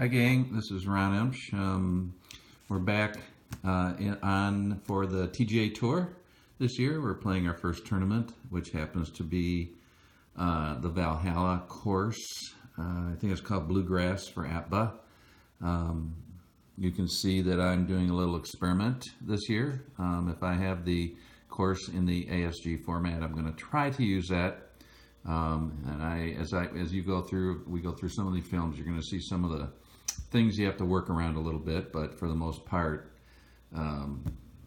Hi gang, this is Ron Emsch. We're back on for the TGA Tour this year. We're playing our first tournament, which happens to be the Valhalla course. I think it's called Bluegrass for APBA. You can see that I'm doing a little experiment this year. If I have the course in the ASG format, I'm going to try to use that. As you go through, we go through some of the films, you're going to see some of the things you have to work around a little bit, but for the most part,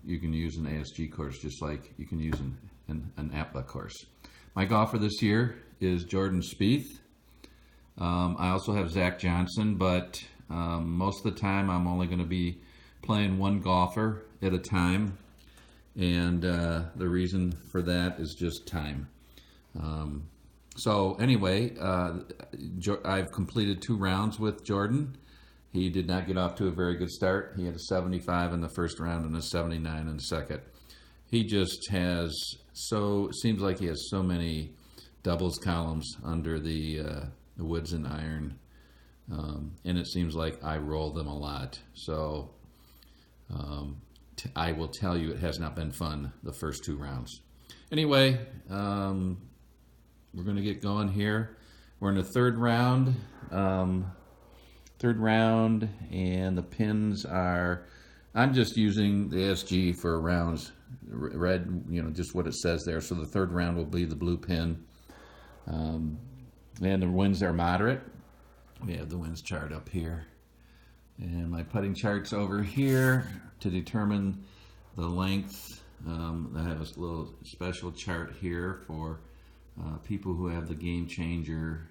you can use an ASG course just like you can use an APBA course. My golfer this year is Jordan Spieth. I also have Zach Johnson, but most of the time I'm only going to be playing one golfer at a time, and the reason for that is just time. So anyway, I've completed 2 rounds with Jordan. He did not get off to a very good start. He had a 75 in the first round and a 79 in the second. He just seems like he has so many doubles columns under the woods and iron, and it seems like I roll them a lot. So I will tell you, it has not been fun the first 2 rounds. Anyway, we're going to get going here. We're in the third round, and the pins are, I'm just using the SG for rounds, red, just what it says there. So the third round will be the blue pin, and the winds are moderate. We have the winds chart up here, and my putting chart's over here to determine the length. I have a little special chart here for people who have the Game Changer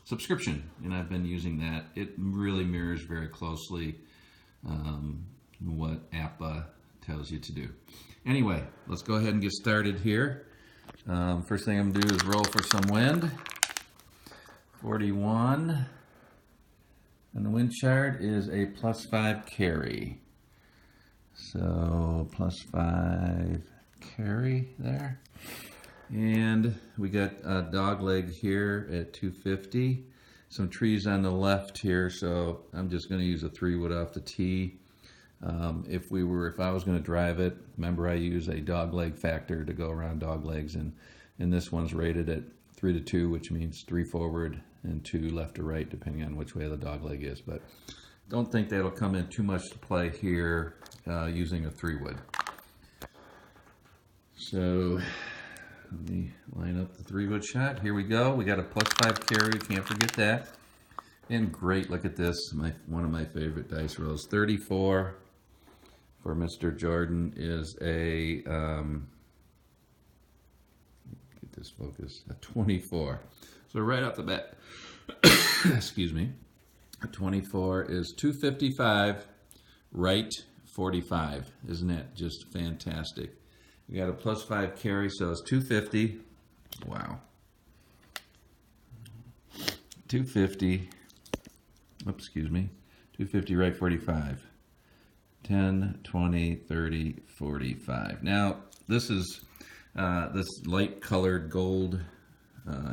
subscription, and I've been using that. It really mirrors very closely what APBA tells you to do. Anyway, let's go ahead and get started here. First thing I'm going to do is roll for some wind. 41, and the wind chart is a +5 carry. So +5 carry there. And we got a dog leg here at 250. Some trees on the left here, so I'm just going to use a 3-wood off the tee. If I was going to drive it, remember I use a dog leg factor to go around dog legs, and this one's rated at 3-2, which means 3 forward and 2 left or right, depending on which way the dog leg is. But don't think that'll come in too much to play here using a 3-wood. So let me line up the 3-wood shot. Here we go. We got a +5 carry. Can't forget that. And great. Look at this. One of my favorite dice rolls. 34 for Mr. Jordan is a get this focus. A 24. So right off the bat, excuse me. A 24 is 255, right 45. Isn't that just fantastic? We got a +5 carry, so it's 250. Wow. 250. Oops, excuse me. 250, right 45. 10, 20, 30, 45. Now, this is this light colored gold.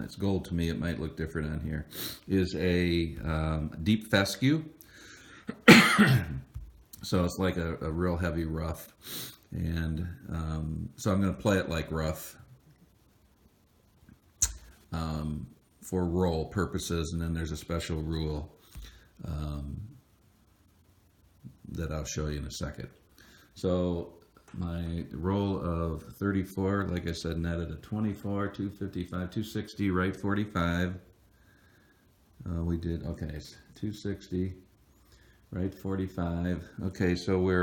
It's gold to me. It might look different on here. Is a deep fescue. So it's like a real heavy rough. And so I'm going to play it like rough for roll purposes, and then there's a special rule that I'll show you in a second. So my roll of 34, like I said, netted a 24, 255, 260, right 45. We did, okay, it's 260, right 45. Okay, so we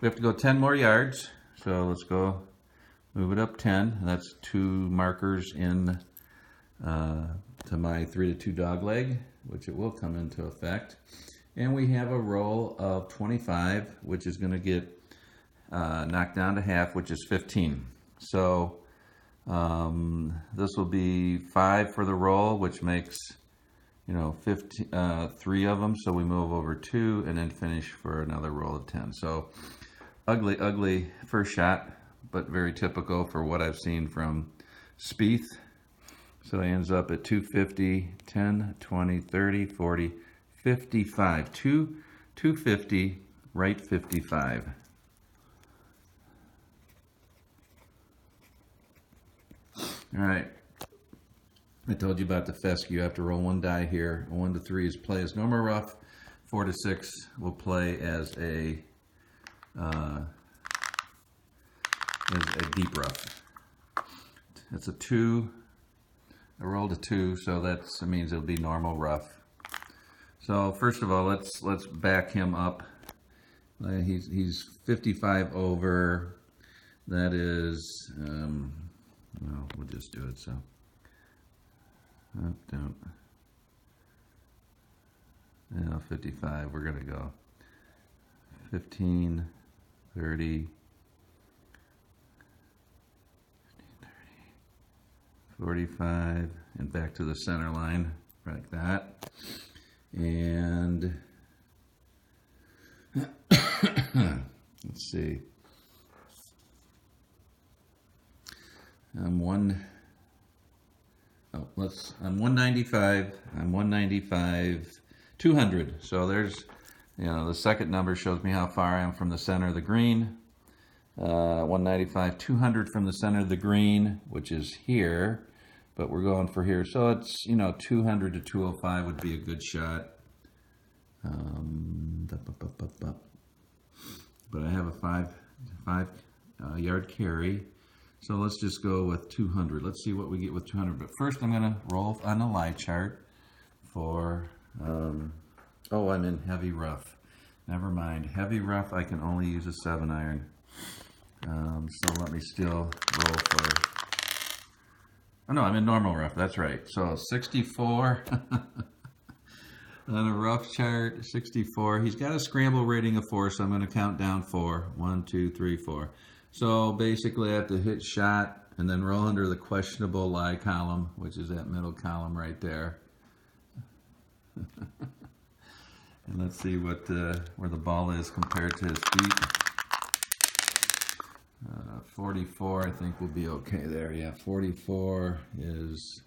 have to go 10 more yards. So let's go move it up 10. That's 2 markers in to my 3-2 dog leg, which it will come into effect. And we have a roll of 25, which is going to get knocked down to half, which is 15. So this will be 5 for the roll, which makes 3 of them. So we move over 2 and then finish for another roll of 10. So ugly first shot, but very typical for what I've seen from Spieth. So he ends up at 250, 10, 20, 30, 40, 55. 250, right 55. All right. I told you about the fescue. You have to roll one die here. 1 to 3 is play as normal rough. 4 to 6 will play as a deep rough. It's a 2. I rolled a 2, so that means it'll be normal rough. So first of all, let's back him up. He's 55 over. That is, well, we'll just do it. So, don't. Yeah, 55. We're gonna go 15, 30, 45, and back to the center line like that. And let's see. I'm 195. I'm 195, 200. So there's, the second number shows me how far I am from the center of the green. 195, 200 from the center of the green, which is here, but we're going for here. So it's, 200 to 205 would be a good shot. But I have a five yard carry. So let's just go with 200. Let's see what we get with 200. But first I'm going to roll on the lie chart for, oh, I'm in heavy rough. Never mind. Heavy rough, I can only use a 7-iron. So let me still roll for, oh no, I'm in normal rough. That's right. So 64 on a rough chart, 64. He's got a scramble rating of 4, so I'm going to count down 4. 1, 2, 3, 4. So basically I have to hit shot and then roll under the questionable lie column, which is that middle column right there. And let's see what where the ball is compared to his feet. 44 I think will be okay there. Yeah, 44 is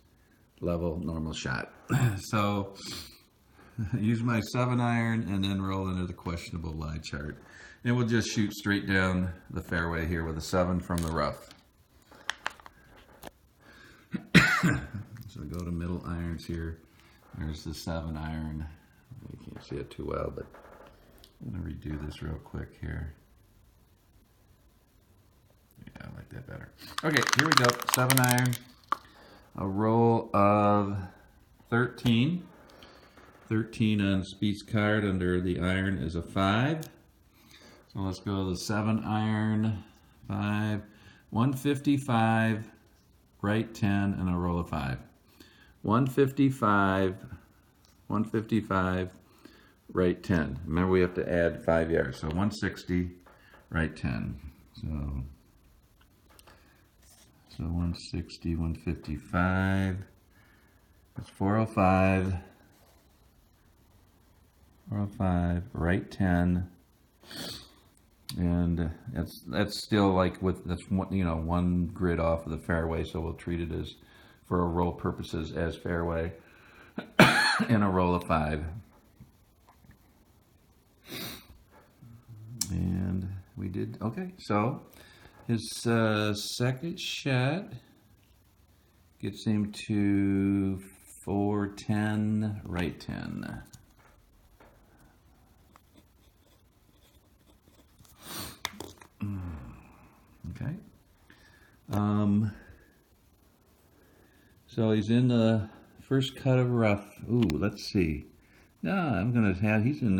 level normal shot. So use my 7-iron and then roll into the questionable lie chart. And we'll just shoot straight down the fairway here with a 7 from the rough. So go to middle irons here. There's the 7-iron. You can't see it too well, but I'm going to redo this real quick here. Yeah, I like that better. Okay, here we go. 7-iron. A roll of 13. 13 on Spieth's card under the iron is a 5. So let's go to the 7-iron, 5, 155, right 10, and a roll of 5. 155, right 10. Remember, we have to add 5 yards. So 160, right 10. So 160, 155. That's 405. 405, right 10. And that's still like that's one grid off of the fairway, so we'll treat it as, for roll purposes, as fairway. And a roll of 5. And we did okay. So his second shot gets him to 410, right 10. Okay. So he's in the first cut of rough. Ooh, let's see. No, I'm gonna have, he's in